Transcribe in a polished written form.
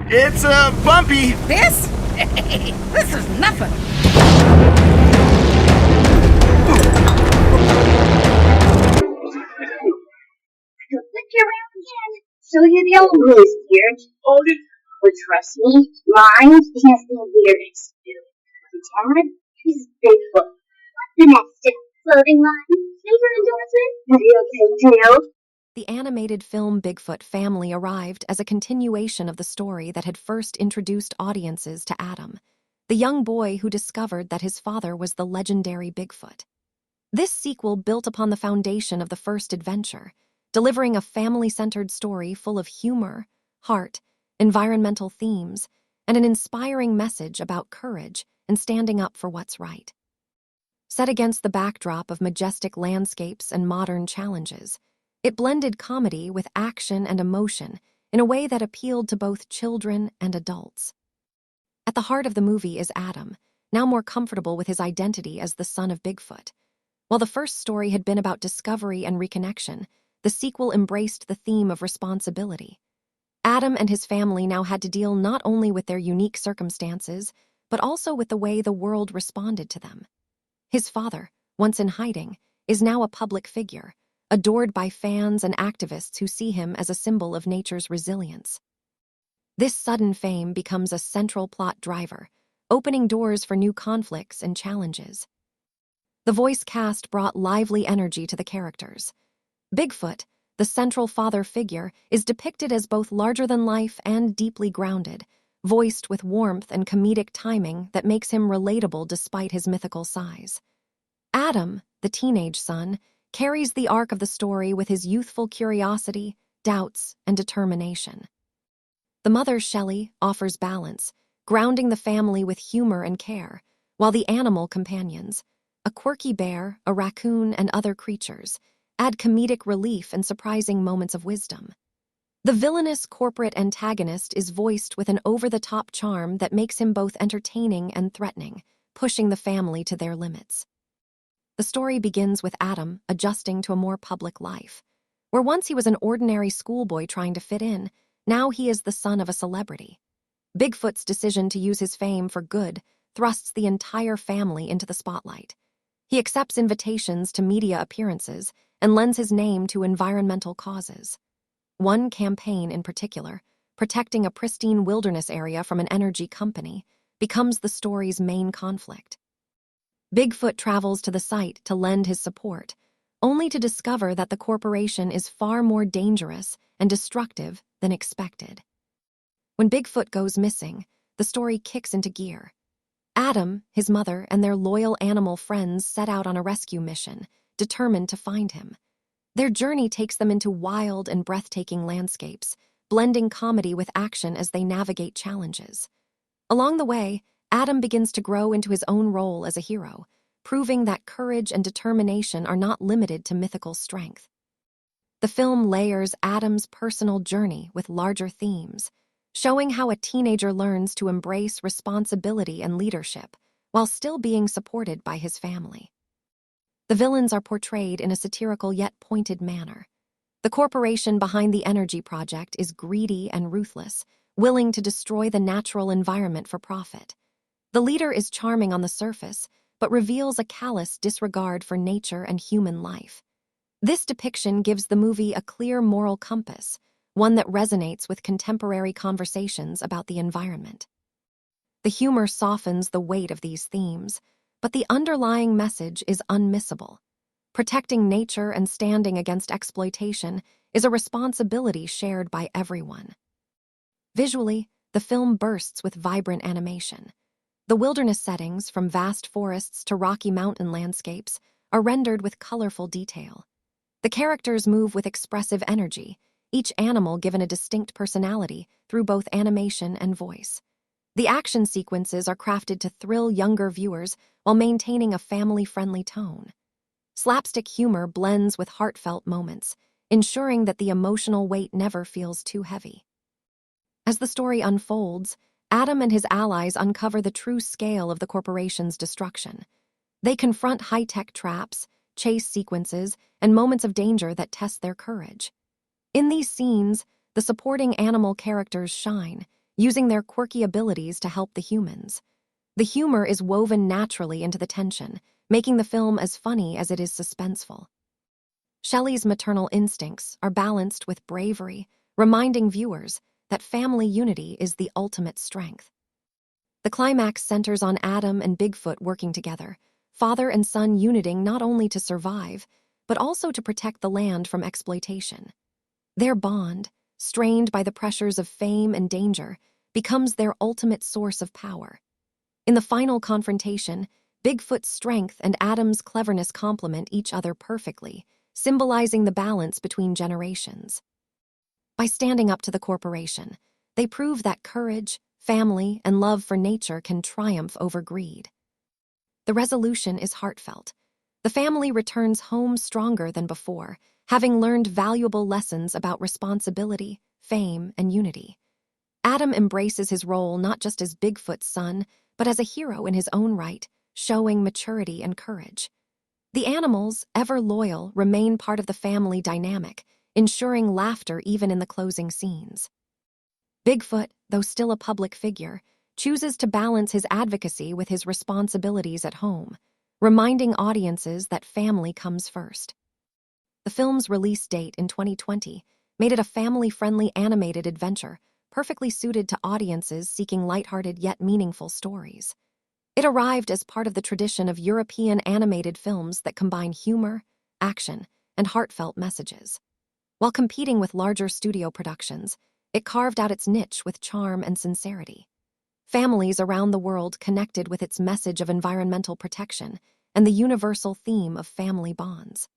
It's bumpy. This? This is nothing. Look around again. Show you the old news here. But trust me, mine is the weirdest. Dad, he's Bigfoot. What's the next step? Clothing line? Sneaker endorsement? Video game too? The animated film Bigfoot Family arrived as a continuation of the story that had first introduced audiences to Adam, the young boy who discovered that his father was the legendary Bigfoot. This sequel built upon the foundation of the first adventure, delivering a family-centered story full of humor, heart, environmental themes, and an inspiring message about courage and standing up for what's right. Set against the backdrop of majestic landscapes and modern challenges, it blended comedy with action and emotion in a way that appealed to both children and adults. At the heart of the movie is Adam, now more comfortable with his identity as the son of Bigfoot. While the first story had been about discovery and reconnection, the sequel embraced the theme of responsibility. Adam and his family now had to deal not only with their unique circumstances, but also with the way the world responded to them. His father, once in hiding, is now a public figure, adored by fans and activists who see him as a symbol of nature's resilience. This sudden fame becomes a central plot driver, opening doors for new conflicts and challenges. The voice cast brought lively energy to the characters. Bigfoot, the central father figure, is depicted as both larger-than-life and deeply grounded, voiced with warmth and comedic timing that makes him relatable despite his mythical size. Adam, the teenage son, carries the arc of the story with his youthful curiosity, doubts, and determination. The mother, Shelley, offers balance, grounding the family with humor and care, while the animal companions, a quirky bear, a raccoon, and other creatures, add comedic relief and surprising moments of wisdom. The villainous corporate antagonist is voiced with an over-the-top charm that makes him both entertaining and threatening, pushing the family to their limits. The story begins with Adam adjusting to a more public life. Where once he was an ordinary schoolboy trying to fit in, now he is the son of a celebrity. Bigfoot's decision to use his fame for good thrusts the entire family into the spotlight. He accepts invitations to media appearances and lends his name to environmental causes. One campaign in particular, protecting a pristine wilderness area from an energy company, becomes the story's main conflict. Bigfoot travels to the site to lend his support, only to discover that the corporation is far more dangerous and destructive than expected. When Bigfoot goes missing, the story kicks into gear. Adam, his mother, and their loyal animal friends set out on a rescue mission, determined to find him. Their journey takes them into wild and breathtaking landscapes, blending comedy with action as they navigate challenges. Along the way, Adam begins to grow into his own role as a hero, proving that courage and determination are not limited to mythical strength. The film layers Adam's personal journey with larger themes, showing how a teenager learns to embrace responsibility and leadership while still being supported by his family. The villains are portrayed in a satirical yet pointed manner. The corporation behind the energy project is greedy and ruthless, willing to destroy the natural environment for profit. The leader is charming on the surface, but reveals a callous disregard for nature and human life. This depiction gives the movie a clear moral compass, one that resonates with contemporary conversations about the environment. The humor softens the weight of these themes, but the underlying message is unmissable. Protecting nature and standing against exploitation is a responsibility shared by everyone. Visually, the film bursts with vibrant animation. The wilderness settings, from vast forests to rocky mountain landscapes, are rendered with colorful detail. The characters move with expressive energy, each animal given a distinct personality through both animation and voice. The action sequences are crafted to thrill younger viewers while maintaining a family-friendly tone. Slapstick humor blends with heartfelt moments, ensuring that the emotional weight never feels too heavy. As the story unfolds, Adam and his allies uncover the true scale of the corporation's destruction. They confront high-tech traps, chase sequences, and moments of danger that test their courage. In these scenes, the supporting animal characters shine, using their quirky abilities to help the humans. The humor is woven naturally into the tension, making the film as funny as it is suspenseful. Shelley's maternal instincts are balanced with bravery, reminding viewers that family unity is the ultimate strength. The climax centers on Adam and Bigfoot working together, father and son uniting not only to survive, but also to protect the land from exploitation. Their bond, strained by the pressures of fame and danger, becomes their ultimate source of power. In the final confrontation, Bigfoot's strength and Adam's cleverness complement each other perfectly, symbolizing the balance between generations. By standing up to the corporation, they prove that courage, family, and love for nature can triumph over greed. The resolution is heartfelt. The family returns home stronger than before, having learned valuable lessons about responsibility, fame, and unity. Adam embraces his role not just as Bigfoot's son, but as a hero in his own right, showing maturity and courage. The animals, ever loyal, remain part of the family dynamic, ensuring laughter even in the closing scenes. Bigfoot, though still a public figure, chooses to balance his advocacy with his responsibilities at home, reminding audiences that family comes first. The film's release date in 2020 made it a family-friendly animated adventure, perfectly suited to audiences seeking lighthearted yet meaningful stories. It arrived as part of the tradition of European animated films that combine humor, action, and heartfelt messages. While competing with larger studio productions, it carved out its niche with charm and sincerity. Families around the world connected with its message of environmental protection and the universal theme of family bonds.